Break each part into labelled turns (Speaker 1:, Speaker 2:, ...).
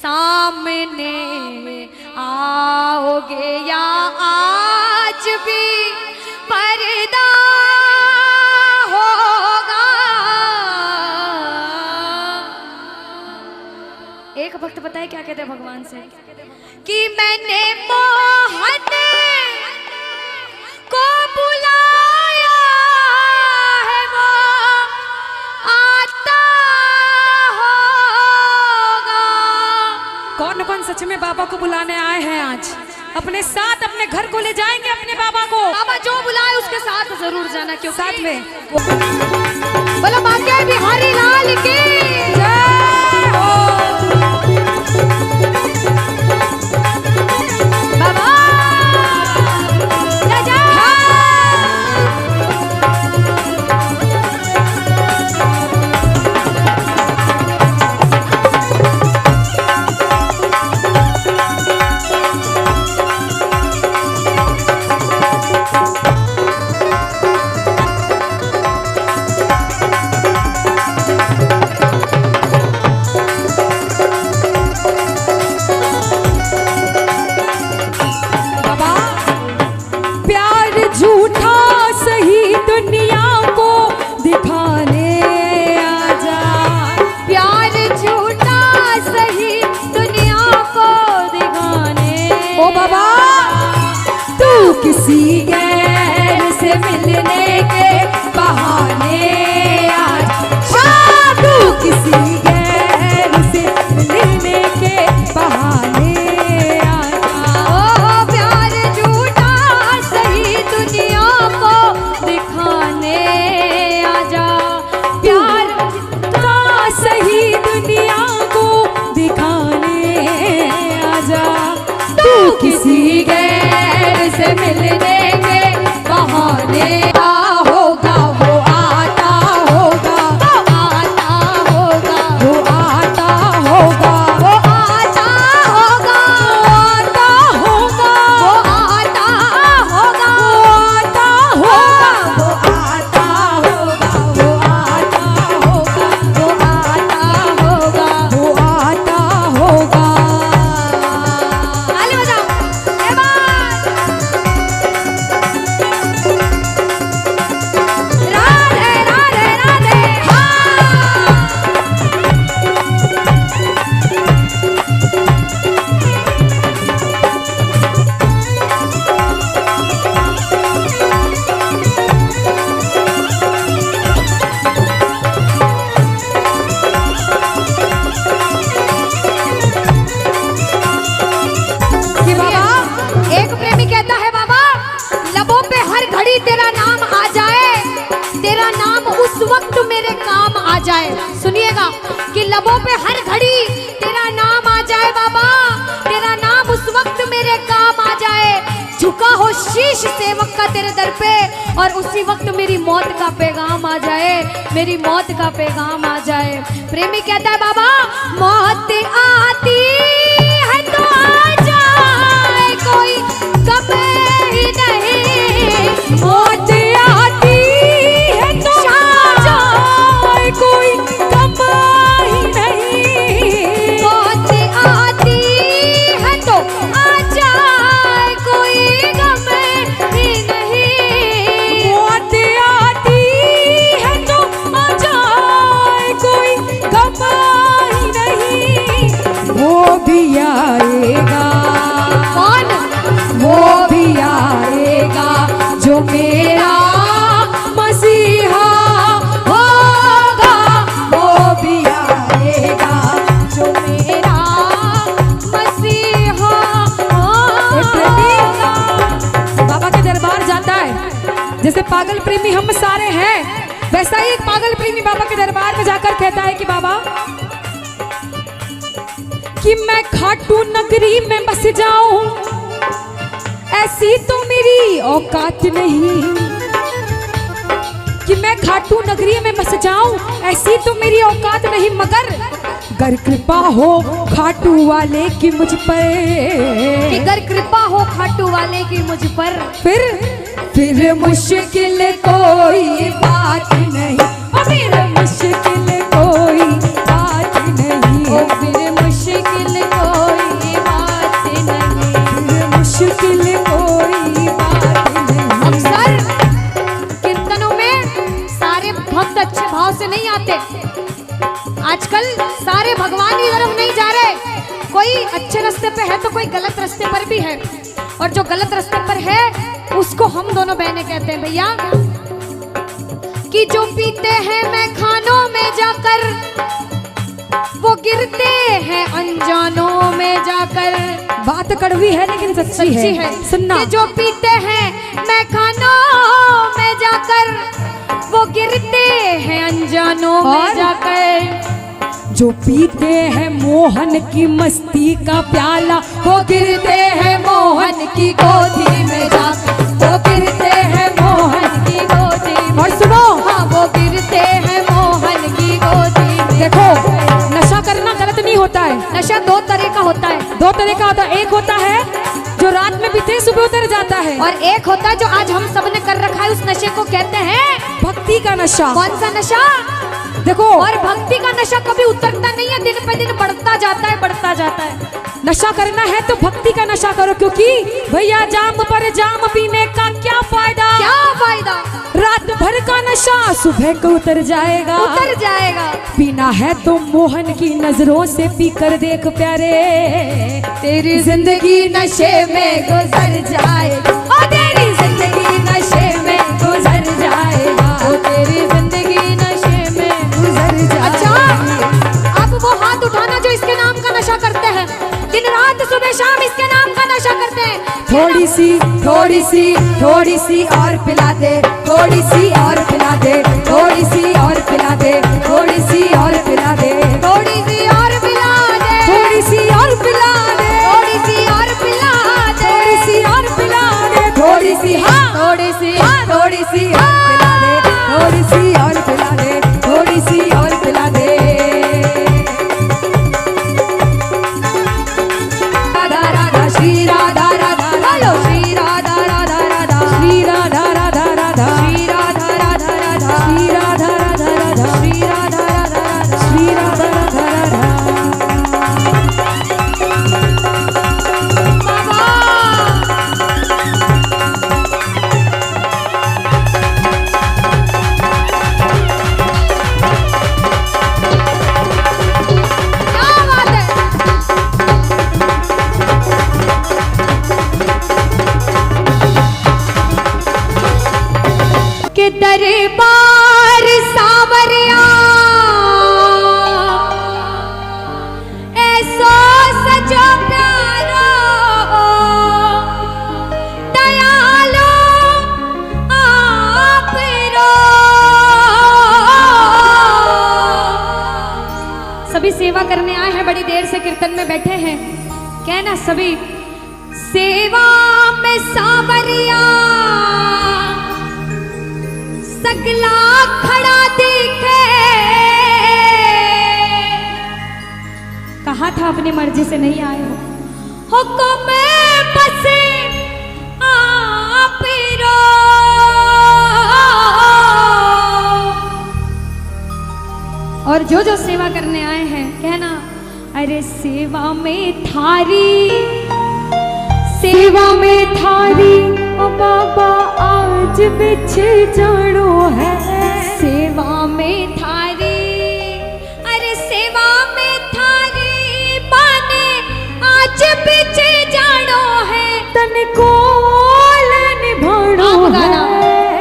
Speaker 1: सामने आओगे या आज भी पर्दा होगा। एक भक्त पता है क्या कहते हैं भगवान से कि मैंने मोहन को बुलाया है वो आता होगा।
Speaker 2: कौन कौन सच में बाबा को बुलाने आए हैं आज? अपने साथ अपने घर को ले जाएंगे अपने बाबा को।
Speaker 1: बाबा जो बुलाए उसके साथ जरूर जाना, क्यों
Speaker 2: साथ में
Speaker 1: बोलो बाके बिहारी लाल की
Speaker 2: जय हो।
Speaker 1: बाबा जय जय।
Speaker 2: किसी गैर से मिलने के बहाने आज तू किसी गैर से मिलने के बहाने
Speaker 1: ओ प्यार झूठा सही दुनिया को दिखाने आजा।
Speaker 2: प्यार का सही दुनिया को दिखाने आजा। तू किसी गैर से मिलने के बहाने होगा वो आता होगा।
Speaker 1: वो आता होगा
Speaker 2: वो आता होगा।
Speaker 1: वो आता होगा
Speaker 2: आता होगा।
Speaker 1: वो आता होगा
Speaker 2: वो आता होगा। वो आता होगा।
Speaker 1: वो आता होगा
Speaker 2: वो आता होगा।
Speaker 1: ताली बजाओ। ए बात राधे राधे राधे। हाँ
Speaker 2: कि बाबा
Speaker 1: एक प्रेमी कहता है बाबा लबों पे हर घड़ी तेरा नाम आ जाए, तेरा नाम उस वक्त मेरे काम आ जाए। सुनिएगा कि लबों पे हर घड़ी तेरा नाम आ जाए बाबा, तेरा नाम उस वक्त मेरे काम आ जाए। झुका हो शीश सेवक का तेरे दर पे और उसी वक्त मेरी मौत का पैगाम आ जाए, मेरी मौत का पैगाम आ जाए। प्रेमी कहता है बाबा मौत आती है तो आ जाए, कोई गम ही नहीं।
Speaker 2: मौत आती है तो आ जाए, कोई गम ही नहीं।
Speaker 1: मौत आती है तो आ जाए, कोई गम ही नहीं।
Speaker 2: मौत आती है तो आ जाए, कोई गम ही नहीं। वो भी आएगा।
Speaker 1: कौन?
Speaker 2: वो भी आएगा जो मेरा मसीहा होगा। वो भी आएगा जो मेरा
Speaker 1: मसीहा
Speaker 2: होगा। बाबा के दरबार जाता है, जैसे पागल प्रेमी हम सारे हैं, वैसा ही एक पागल प्रेमी बाबा के दरबार में जाकर कहता है कि बाबा कि मैं खाटू नगरी में बस जाऊं, ऐसी तो मेरी औकात नहीं। कि मैं खाटू नगरी में बस जाऊं, ऐसी तो मेरी औकात नहीं, मगर गर कृपा हो खाटू वाले की मुझ पर।
Speaker 1: कि अगर कृपा हो खाटू वाले की मुझ पर,
Speaker 2: फिर मुश्किल कोई बात नहीं। फिर मुश्किल कोई बात नहीं।
Speaker 1: फिर मुश्किल कोई अच्छे रास्ते पे है तो कोई गलत रास्ते पर भी है, और जो गलत रास्ते पर है उसको हम दोनों बहनें कहते हैं भैया कि जो पीते हैं मैं खानों में जाकर वो गिरते हैं अनजानों में जाकर।
Speaker 2: बात कड़वी है लेकिन सच्ची है। सुनना
Speaker 1: कि जो पीते हैं मैं खानों में जाकर वो गिरते हैं अनजानों में जाकर।
Speaker 2: जो पीते हैं मोहन की मस्ती का प्याला वो गिरते हैं मोहन की गोदी में जाकर, वो गिरते हैं मोहन की गोदी में। और सुनो,
Speaker 1: हाँ वो गिरते हैं मोहन की गोदी में।
Speaker 2: देखो नशा करना गलत नहीं होता है।
Speaker 1: नशा दो तरह का होता है।
Speaker 2: दो तरह का होता है। एक होता है जो रात में पीते सुबह उतर जाता है,
Speaker 1: और एक होता है जो आज हम सब ने कर रखा है, उस नशे को कहते हैं
Speaker 2: भक्ति का नशा।
Speaker 1: कौन सा नशा?
Speaker 2: देखो,
Speaker 1: और भक्ति का नशा कभी उतरता नहीं है, दिन पे दिन बढ़ता जाता है, बढ़ता जाता है।
Speaker 2: नशा करना है तो भक्ति का नशा करो, क्योंकि भैया जाम पर जाम पीने का क्या फायदा?
Speaker 1: क्या फायदा?
Speaker 2: रात भर का नशा सुबह को उतर जाएगा,
Speaker 1: उतर जाएगा।
Speaker 2: पीना है तो मोहन की नजरों से पी कर देख प्यारे,
Speaker 1: तेरी जिंदगी नशे में गुजर जाएगा,
Speaker 2: ओ तेरी जिंदगी नशे में गुजर जाएगा,
Speaker 1: ओ तेरी जिंदगी नशे में
Speaker 2: गुजर जाएगा।
Speaker 1: अच्छा, अब वो हाथ उठाना जो इसके नाम का नशा करते हैं, दिन रात सुबह शाम इसके नाम का नशा करते हैं।
Speaker 2: थोड़ी सी और पिला दे, थोड़ी सी और पिला दे, थोड़ी सी और पिला दे, थोड़ी सी और पिला दे,
Speaker 1: थोड़ी सी और पिला दे,
Speaker 2: थोड़ी सी और पिला दे,
Speaker 1: थोड़ी सी और पिला दे,
Speaker 2: थोड़ी सी और पिला दे, थोड़ी सी, हाँ
Speaker 1: थोड़ी सी,
Speaker 2: थोड़ी सी और पिला दे, थोड़ी सी और पिला दे, थोड़ी सी और पिला दे। राधा राधा श्री राधा राधा,
Speaker 1: हेलो श्री राधा राधा राधा,
Speaker 2: श्री राधा राधा राधा,
Speaker 1: श्री राधा राधा राधा,
Speaker 2: श्री राधा राधा राधा,
Speaker 1: श्री राधा राधा राधा,
Speaker 2: श्री राधा राधा राधा।
Speaker 1: क्या बात है? के दरबार सावरिया ऐसो सजो प्यारो दयालो आप रो। सभी सेवा करने आए हैं, बड़ी देर से कीर्तन में बैठे हैं, कहना सभी सेवा में सावरिया सगला खड़ा दिखे। कहा था अपनी मर्जी से नहीं आए हो, हुक्म बस आप रो। और जो जो सेवा करने आए हैं कहना अरे सेवा में थारी, सेवा में थारी ओ बाबा आज बिछे जानो है। सेवा में थारी, अरे सेवा में थारी बाने आज बिछे जानो है।
Speaker 2: तन को निभानो है,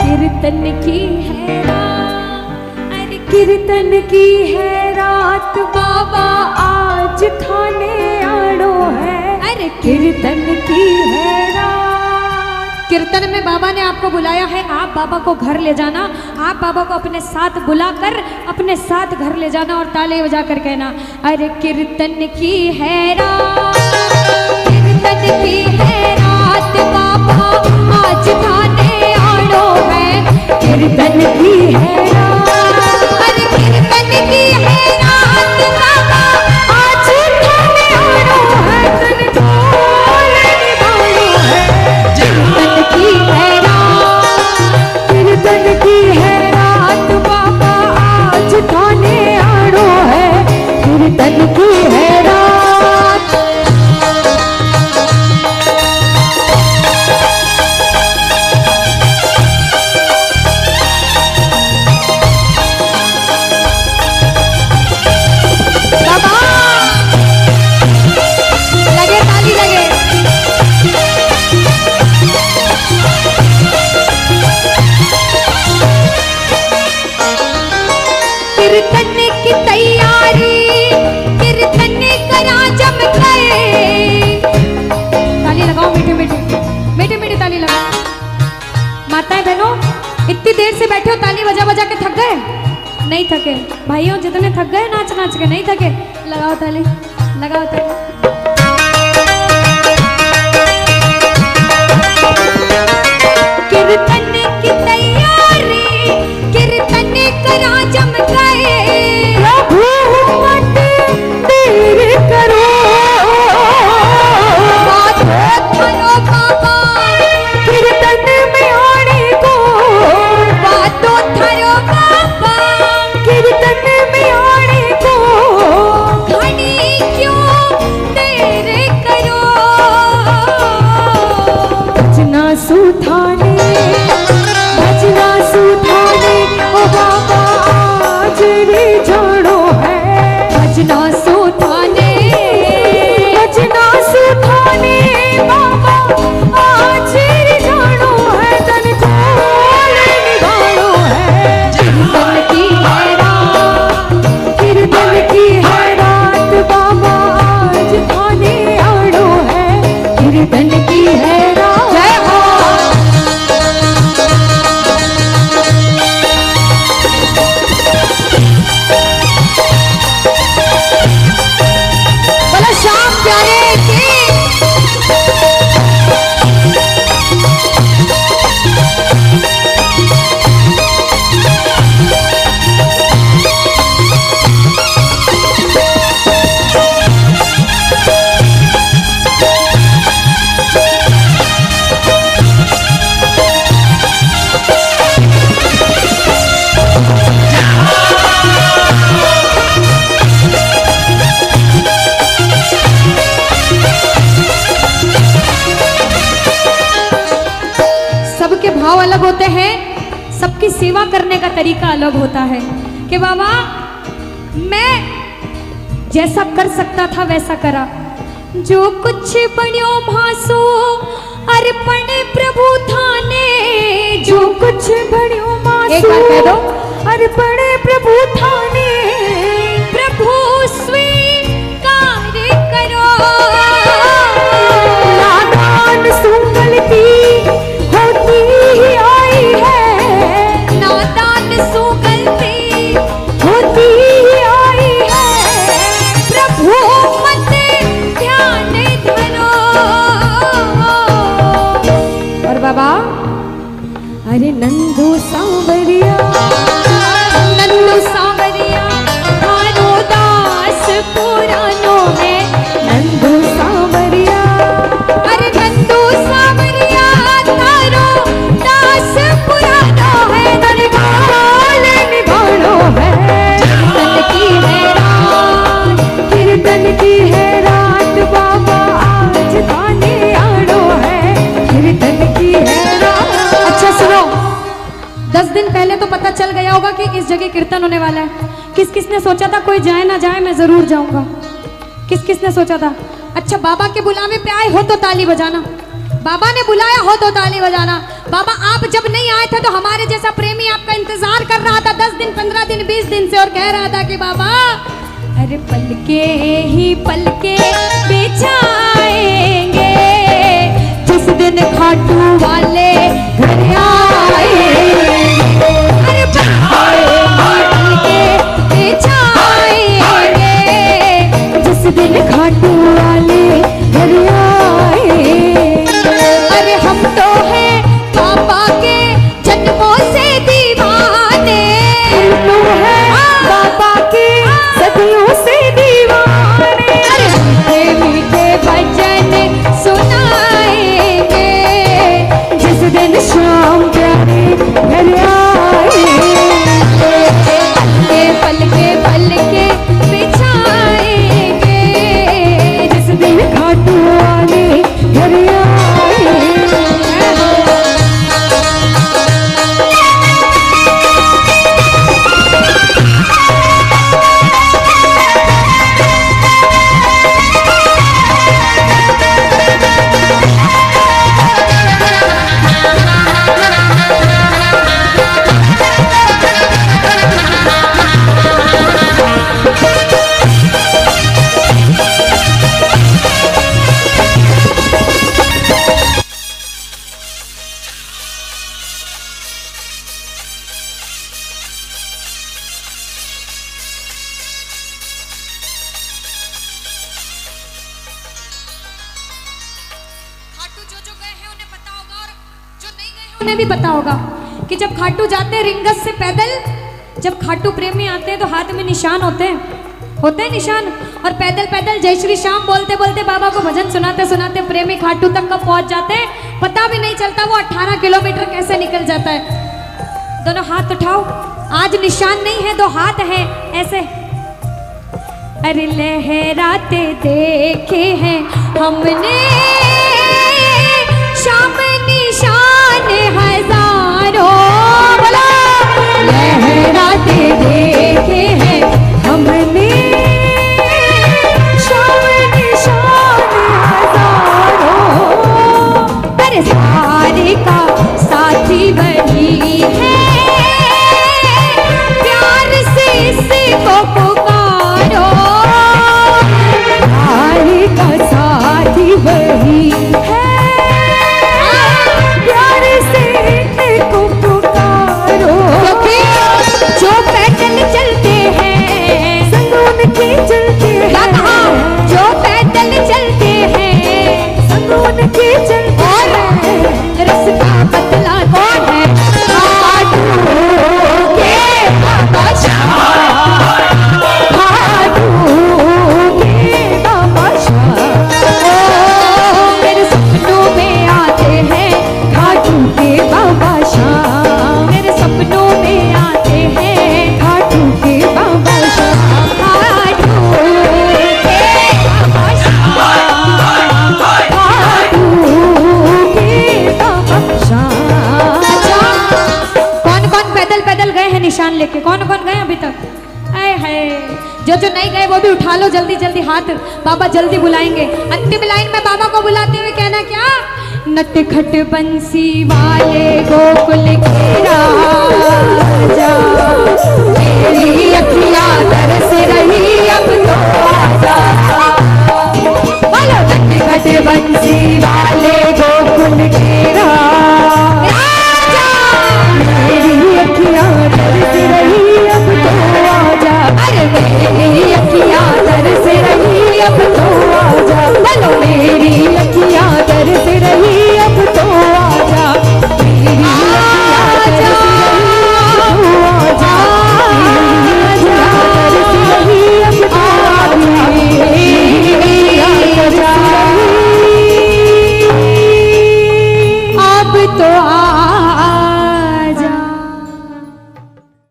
Speaker 1: कीर्तन की है रात, अरे
Speaker 2: कीर्तन की है रात बाबा आज खाने आड़ो है।
Speaker 1: अरे
Speaker 2: कीर्तन की है रात।
Speaker 1: कीर्तन में बाबा ने आपको बुलाया है, आप बाबा को घर ले जाना, आप बाबा को अपने साथ बुलाकर अपने साथ घर ले जाना और ताले बजाकर कहना अरे कीर्तन की है रात, कीर्तन की है रात बाबा आज खाने आड़ो है।
Speaker 2: कीर्तन की है रात,
Speaker 1: अरे कीर्तन की है रात बाबा आज खाने आड़ो है।
Speaker 2: तन को निभानो है,
Speaker 1: कीर्तन की है रात,
Speaker 2: कीर्तन की है रात बाबा आज खाने आड़ो है। कीर्तन की है रात।
Speaker 1: बाबा नहीं थके भाइयों, जितने थक गए नाच नाच के, नहीं थके, लगाओ ताली, लगाओ ताली। कीर्तन की तैयारी, कीर्तन करा जम गए,
Speaker 2: प्रभु मत देर करो,
Speaker 1: बात धरो बाबा,
Speaker 2: कीर्तन में आने को,
Speaker 1: बातों धरो बाबा,
Speaker 2: कीर्तन में आने को,
Speaker 1: घनी क्यों देर करो,
Speaker 2: भजना सुधाने, भजना सुधाने, ओ बाबा आज रे जानो है,
Speaker 1: भजना सुधाने,
Speaker 2: भजना सुधाने, बाबा आज रे जानो है, तन खोल निभानो है,
Speaker 1: कीर्तन की है रात,
Speaker 2: कीर्तन की है रात, बाबा आज थाने आड़ो है, कीर्तन की है रात।
Speaker 1: जय हो। बोलो श्याम प्यारे की। सबके भाव अलग होते हैं, सबकी सेवा करने का तरीका अलग होता है कि बाबा मैं जैसा कर सकता था वैसा करा, जो कुछ बण्यो भासो अर्पण प्रभु थाने,
Speaker 2: जो कुछ बड़ियों
Speaker 1: एक बार कह दो,
Speaker 2: अर्पण प्रभु थाने,
Speaker 1: प्रभु स्वीकार करो,
Speaker 2: नादान सुगलती होती ही आई है,
Speaker 1: नादान सु गलती
Speaker 2: होती ही आई है,
Speaker 1: प्रभु मत ध्यान धरो। और बाबा
Speaker 2: अरे नंदू सांवरिया,
Speaker 1: नंदू सांवरिया थारो दास पुरानो है,
Speaker 2: नंदू सांवरिया,
Speaker 1: अरे नंदू सांवरिया थारो दास पुरानो है,
Speaker 2: काल निभानो है,
Speaker 1: कीर्तन की है रात,
Speaker 2: कीर्तन की है रात, बाबा आज थाने आड़ो है, कीर्तन की है रात।
Speaker 1: अच्छा सुनो, 10 दिन पहले तो पता चल गया होगा कि इस जगह कीर्तन होने वाला है। किस किस ने सोचा था कोई जाए ना जाए मैं जरूर जाऊंगा? किस किस ने सोचा था? अच्छा बाबा के बुलावे पे आए हो तो ताली बजाना, बाबा ने बुलाया हो तो ताली बजाना। बाबा आप जब नहीं आए थे तो हमारे जैसा प्रेमी आपका इंतजार कर रहा था 10 दिन 15 दिन 20 दिन से, और कह रहा था कि बाबा अरे पलके ही पलके बिछाएंगे, जिस दिन खाटू वाले घर आएंगे, अरे पलके बिछाएंगे,
Speaker 2: जिस दिन खाटू वाले घर आए,
Speaker 1: अरे हम तो हैं पापा के जन्मों से दीवाने,
Speaker 2: हम तो है बाबा के सदियों से दीवाने,
Speaker 1: अरे हम थे जो गए हैं उन्हें पता होगा, और जो नहीं गए हैं उन्हें भी पता होगा कि जब खाटू जाते हैं रिंगस से पैदल, जब खाटू प्रेमी आते हैं तो हाथ में निशान होते हैं निशान, और पैदल पैदल जय श्री श्याम बोलते बोलते बाबा को भजन सुनाते सुनाते प्रेमी खाटू तक कब पहुंच जाते हैं पता भी नहीं चलता। वो 18 किलोमीटर कैसे निकल जाता है। दोनों हाथ उठाओ, आज निशान नहीं है, 2 हाथ हैं ऐसे। अरे लहराते देखे हैं हमने शाम निशान हजारों, बोलो लहराते देखे हैं हमने शाम निशान हजारों। अरे सारे का साथी वही है, प्यार से इसको पुकारो। सारे का साथी वही है, प्यार से इसको पुकारो। जो पैदल चलते हैं संग उनके चलते हैं, जो पैदल चलते हैं संग उनके चलते हैं। रास्ता बदला कौन है? खाटू के बाबा शाह, खाटू के बाबा शाह। ओ मेरे सपनों में आते हैं खाटू के बाबा शाह, मेरे सपनों में आते हैं खाटू के बाबा शाह, खाटू के बाबा शाह, खाटू के बाबा शाह। अच्छा, कौन कौन पैदल पैदल गए हैं निशान लेके? कौन कौन गए अभी तक? आए है, जो जो नहीं गए वो भी उठा लो जल्दी जल्दी हाथ, बाबा जल्दी बुलाएंगे। अंतिम लाइन में बाबा को बुलाते हुए कहना क्या? नटखट बंसी वाले गोकुल के राजा, मेरी अखियां तरस रही अब तो आजा। बोलो नटखट बंसी वाले